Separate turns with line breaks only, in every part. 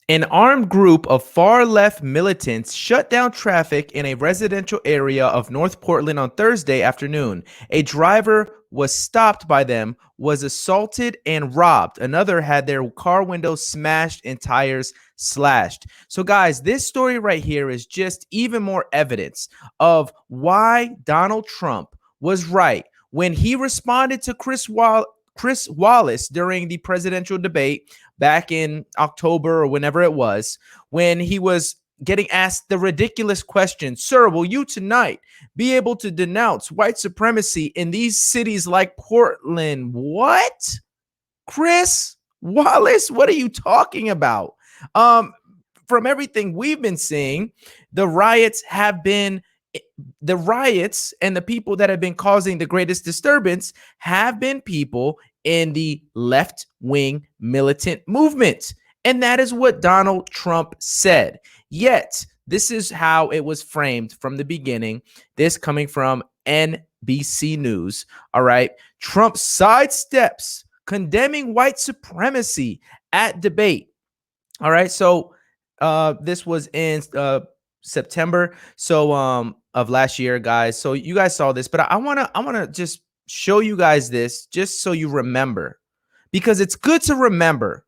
An armed group of far-left militants shut down traffic in a residential area of North Portland on Thursday afternoon. A driver was stopped by them, was assaulted, and robbed. Another had their car windows smashed and tires slashed. So, guys, this story right here is just even more evidence of why Donald Trump was right when he responded to Chris Wallace during the presidential debate back in October or whenever it was, when he was getting asked the ridiculous question, sir, will you tonight be able to denounce white supremacy in these cities like Portland? What? Chris Wallace, what are you talking about? From everything we've been seeing, the riots and the people that have been causing the greatest disturbance have been people in the left-wing militant movement. And that is what Donald Trump said. Yet, this is how it was framed from the beginning. This coming from NBC News. All right. Trump sidesteps condemning white supremacy at debate. All right. So this was in September of last year, guys. So you guys saw this, but I want to just show you guys this just so you remember, because it's good to remember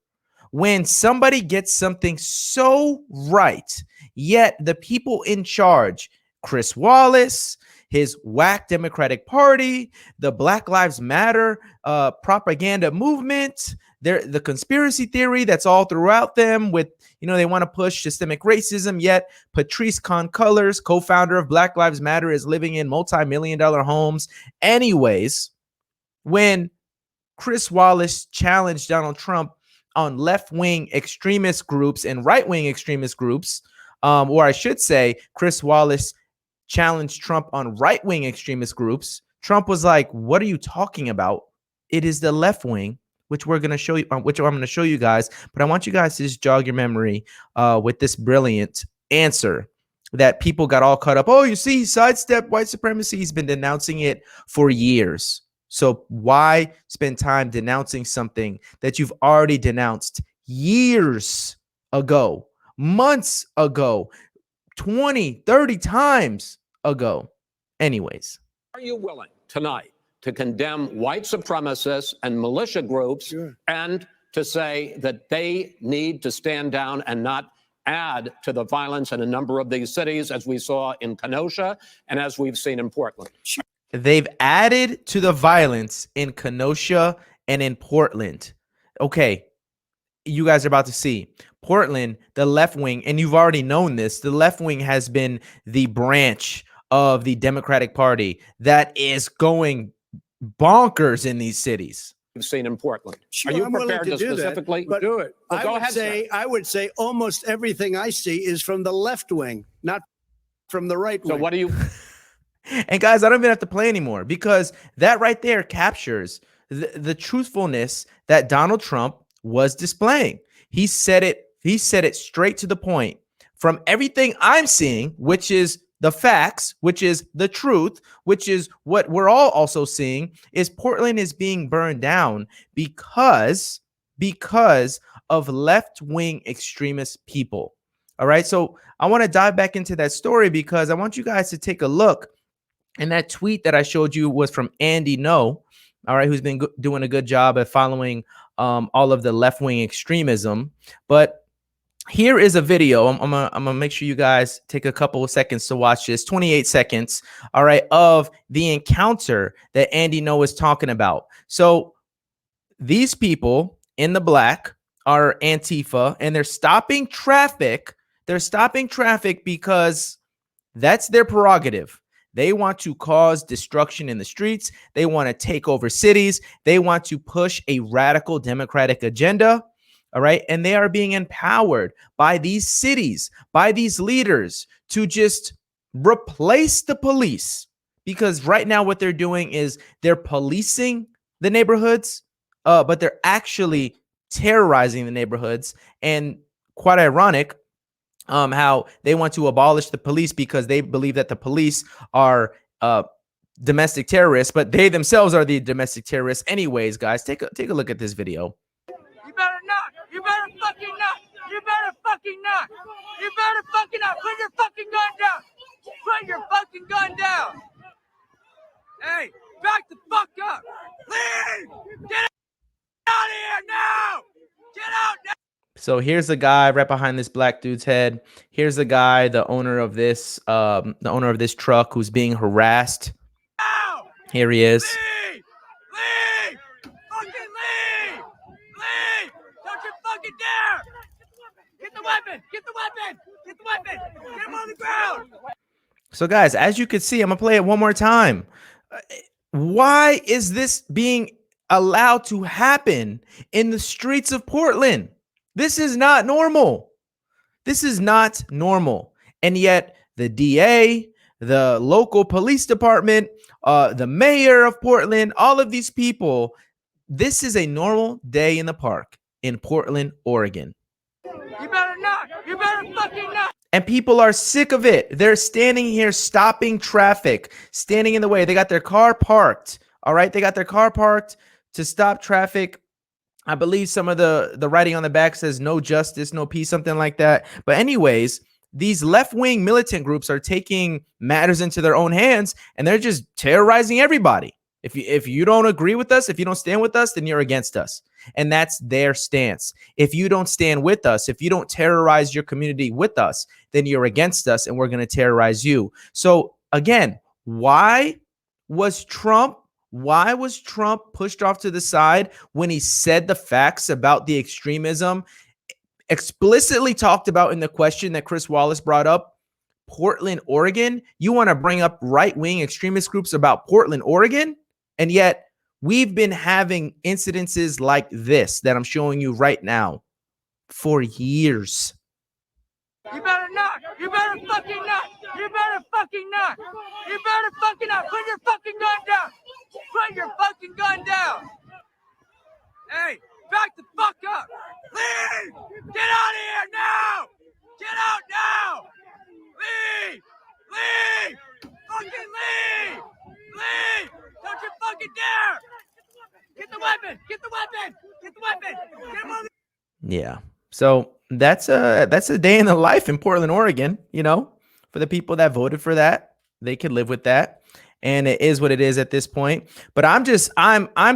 when somebody gets something so right, yet the people in charge, Chris Wallace, his whack Democratic Party, the Black Lives Matter propaganda movement, the conspiracy theory that's all throughout them with, they want to push systemic racism, yet Patrice Concolors, co-founder of Black Lives Matter, is living in multi-million-dollar homes. Anyways, when Chris Wallace challenged Donald Trump on left-wing extremist groups and right-wing extremist groups, or I should say, Chris Wallace challenged Trump on right-wing extremist groups, Trump was like, what are you talking about? It is the left wing, which we're going to show you, which I'm going to show you guys. But I want you guys to just jog your memory with this brilliant answer that people got all caught up. Oh, you see, sidestep white supremacy. He's been denouncing it for years. So why spend time denouncing something that you've already denounced years ago, months ago, 20, 30 times ago? Anyways.
Are you willing tonight to condemn white supremacists and militia groups and to say that they need to stand down and not add to the violence in a number of these cities, as we saw in Kenosha and as we've seen in Portland?
They've added to the violence in Kenosha and in Portland. Okay, you guys are about to see Portland, the left wing, and you've already known this, the left wing has been the branch of the Democratic Party that is going bonkers in these cities.
You've seen in Portland.
Sure,
are you
I'm
prepared to specifically
do it?
Well, go ahead,
I would say almost everything I see is from the left wing, not from the right wing.
So what do you...
And guys, I don't even have to play anymore, because that right there captures the truthfulness that Donald Trump was displaying. He said it straight to the point. From everything I'm seeing, which is the facts, which is the truth, which is what we're all also seeing, is Portland is being burned down because of left-wing extremist people. All right, so I want to dive back into that story because I want you guys to take a look. And that tweet that I showed you was from Andy No, all right, who's been doing a good job at following all of the left-wing extremism. But here is a video. I'm gonna make sure you guys take a couple of seconds to watch this. 28 seconds, all right, of the encounter that Andy No is talking about. So these people in the black are Antifa, and they're stopping traffic. They're stopping traffic because that's their prerogative. They want to cause destruction in the streets. They want to take over cities. They want to push a radical democratic agenda. All right. And they are being empowered by these cities, by these leaders to just replace the police. Because right now what they're doing is they're policing the neighborhoods, but they're actually terrorizing the neighborhoods. And quite ironic, how they want to abolish the police because they believe that the police are domestic terrorists, but they themselves are the domestic terrorists. Anyways, guys, take a look at this video.
You better not. You better fucking not. You better fucking
So here's the guy right behind this black dude's head. Here's the guy, the owner of this truck who's being harassed. Here he is.
Leave! Fucking leave! Leave! Don't you fucking dare! Get the weapon! Get the weapon! Get the weapon! Get him on the ground!
So guys, as you can see, I'm gonna play it one more time. Why is this being allowed to happen in the streets of Portland? This is not normal. This is not normal. And yet the DA, the local police department, the mayor of Portland, all of these people, this is a normal day in the park in Portland, Oregon.
You better not! You better fucking not!
And people are sick of it. They're standing here stopping traffic, standing in the way. They got their car parked. All right. They got their car parked to stop traffic. I believe some of the writing on the back says no justice, no peace, something like that. But anyways, these left-wing militant groups are taking matters into their own hands, and they're just terrorizing everybody. If you don't agree with us, if you don't stand with us, then you're against us. And that's their stance. If you don't stand with us, if you don't terrorize your community with us, then you're against us and we're going to terrorize you. So again, why was Trump pushed off to the side when he said the facts about the extremism explicitly talked about in the question that Chris Wallace brought up? Portland, Oregon. You want to bring up right-wing extremist groups about Portland, Oregon? And yet we've been having incidences like this that I'm showing you right now for years.
You better not! You better fucking not! You better fucking not! You better fucking not! Put your fucking gun down! Put your fucking gun down! Hey, back the fuck up! Leave! Get out of here now! Get out now! Leave! Leave! Fucking leave! Leave! Don't you fucking dare! Get the weapon! Get the weapon! Get the weapon! Get him on the...
Yeah. So that's a day in the life in Portland, Oregon, you know, for the people that voted for that. They could live with that. And it is what it is at this point. But I'm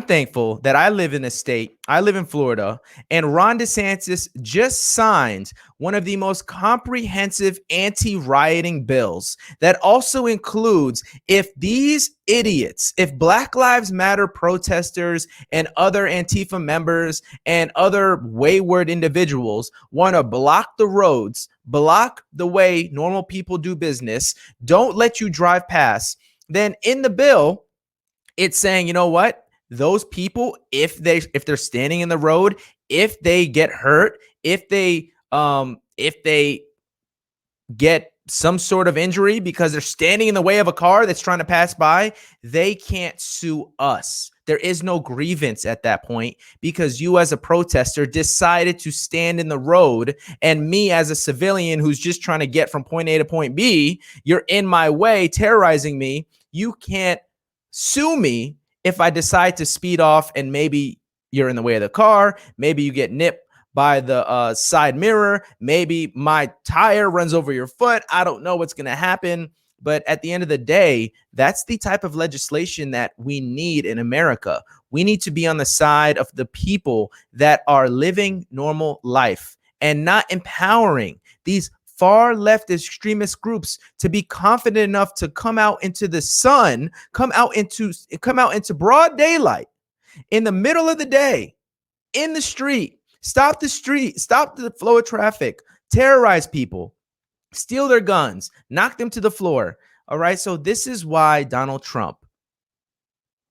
thankful that I live in a state. I live in Florida, and Ron DeSantis just signed one of the most comprehensive anti-rioting bills that also includes, if these idiots, if Black Lives Matter protesters and other Antifa members and other wayward individuals want to block the roads, block the way normal people do business, don't let you drive past, then in the bill, it's saying, you know what? Those people, if they're standing in the road, if they get hurt, if they get some sort of injury because they're standing in the way of a car that's trying to pass by, they can't sue us. There is no grievance at that point because you as a protester decided to stand in the road, and me as a civilian who's just trying to get from point A to point B, you're in my way, terrorizing me. You can't sue me if I decide to speed off and maybe you're in the way of the car. Maybe you get nipped by the side mirror. Maybe my tire runs over your foot. I don't know what's going to happen. But at the end of the day, that's the type of legislation that we need in America. We need to be on the side of the people that are living normal life and not empowering these far left extremist groups to be confident enough to come out into the sun, come out into broad daylight in the middle of the day, in the street, stop the flow of traffic, terrorize people, steal their guns, knock them to the floor. All right. So this is why Donald Trump,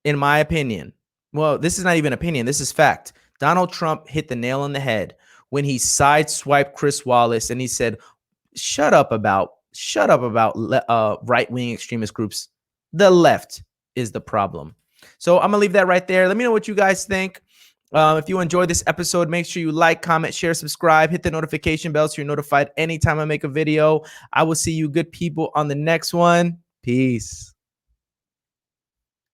in my opinion, well, this is not even opinion, this is fact. Donald Trump hit the nail on the head when he sideswiped Chris Wallace and he said, shut up about right-wing extremist groups. The left is the problem. So I'm gonna leave that right there. Let me know what you guys think. If you enjoyed this episode, make sure you like, comment, share, subscribe, hit the notification bell so you're notified anytime I make a video. I will see you good people on the next one. Peace.